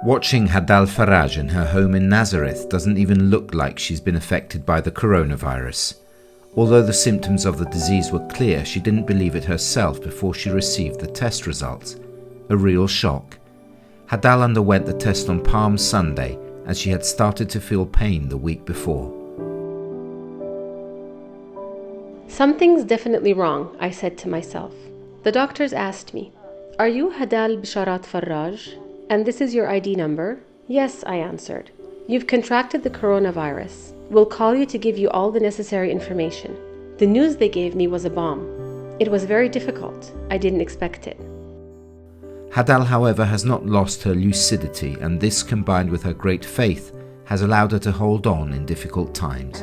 Watching Hadal Faraj in her home in Nazareth doesn't even look like she's been affected by the coronavirus. Although the symptoms of the disease were clear, she didn't believe it herself before she received the test results. A real shock. Hadal underwent the test on Palm Sunday, as she had started to feel pain the week before. Something's definitely wrong, I said to myself. The doctors asked me, "Are you Hadal Bisharat Faraj? And this is your ID number?" "Yes," I answered. "You've contracted the coronavirus. We'll call you to give you all the necessary information." The news they gave me was a bomb. It was very difficult. I didn't expect it. Hadal, however, has not lost her lucidity, and this, combined with her great faith, has allowed her to hold on in difficult times.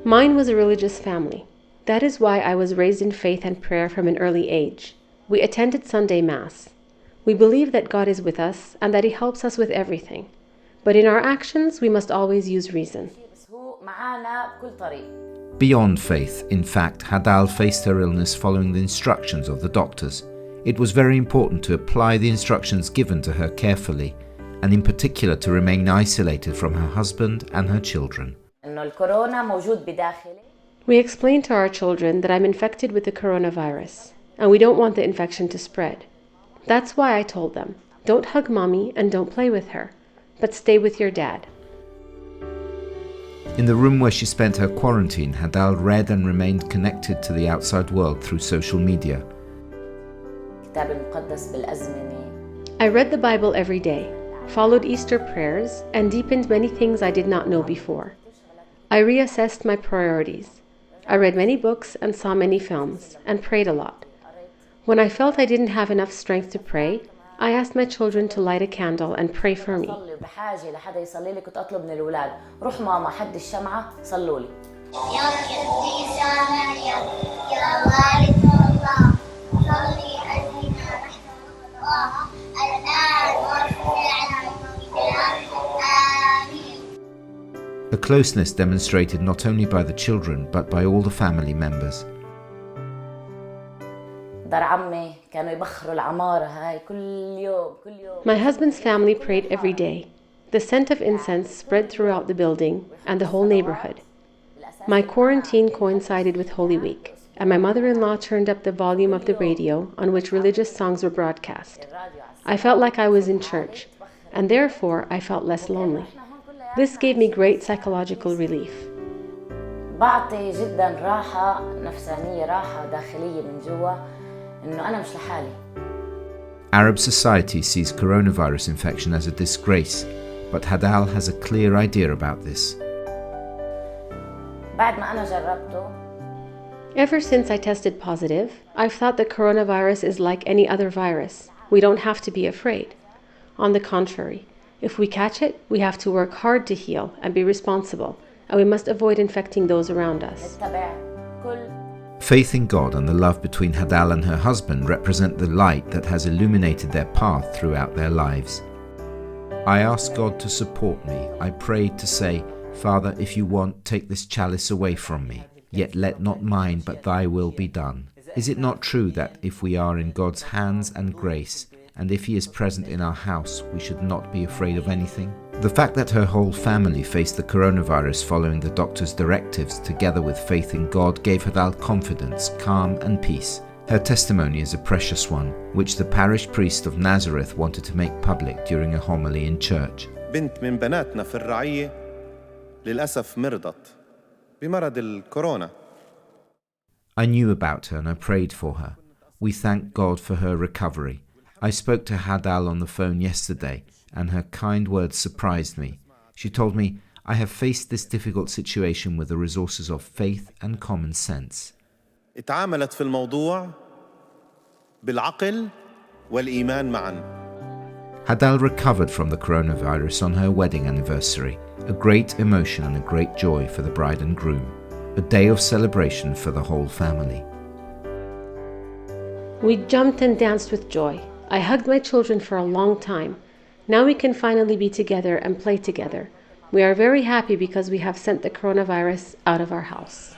Mine was a religious family. That is why I was raised in faith and prayer from an early age. We attended Sunday Mass. We believe that God is with us and that He helps us with everything. But in our actions, we must always use reason. Beyond faith, in fact, Hadal faced her illness following the instructions of the doctors. It was very important to apply the instructions given to her carefully, and in particular to remain isolated from her husband and her children. We explained to our children that I'm infected with the coronavirus, and we don't want the infection to spread. That's why I told them, don't hug mommy and don't play with her, but stay with your dad. In the room where she spent her quarantine, Hadal read and remained connected to the outside world through social media. I read the Bible every day, followed Easter prayers, and deepened many things I did not know before. I reassessed my priorities. I read many books and saw many films, and prayed a lot. When I felt I didn't have enough strength to pray, I asked my children to light a candle and pray for me. A closeness demonstrated not only by the children, but by all the family members. My husband's family prayed every day. The scent of incense spread throughout the building and the whole neighborhood. My quarantine coincided with Holy Week, and my mother-in-law turned up the volume of the radio on which religious songs were broadcast. I felt like I was in church, and therefore I felt less lonely. This gave me great psychological relief. Arab society sees coronavirus infection as a disgrace, but Hadal has a clear idea about this. Ever since I tested positive, I've thought that coronavirus is like any other virus. We don't have to be afraid. On the contrary, if we catch it, we have to work hard to heal and be responsible, and we must avoid infecting those around us. Faith in God and the love between Hadal and her husband represent the light that has illuminated their path throughout their lives. I asked God to support me. I prayed to say, "Father, if you want, take this chalice away from me, yet let not mine but thy will be done." Is it not true that if we are in God's hands and grace, and if He is present in our house, we should not be afraid of anything? The fact that her whole family faced the coronavirus following the doctor's directives, together with faith in God, gave Hadal confidence, calm and peace. Her testimony is a precious one, which the parish priest of Nazareth wanted to make public during a homily in church. بنت من بناتنا في الرعية للأسف مرضت بمرض الكورونا. I knew about her and I prayed for her. We thank God for her recovery. I spoke to Hadal on the phone yesterday, and her kind words surprised me. She told me, "I have faced this difficult situation with the resources of faith and common sense." اتعاملت في الموضوع بالعقل والإيمان معا. Hadal recovered from the coronavirus on her wedding anniversary, a great emotion and a great joy for the bride and groom, a day of celebration for the whole family. We jumped and danced with joy. I hugged my children for a long time. Now we can finally be together and play together. We are very happy because we have sent the coronavirus out of our house.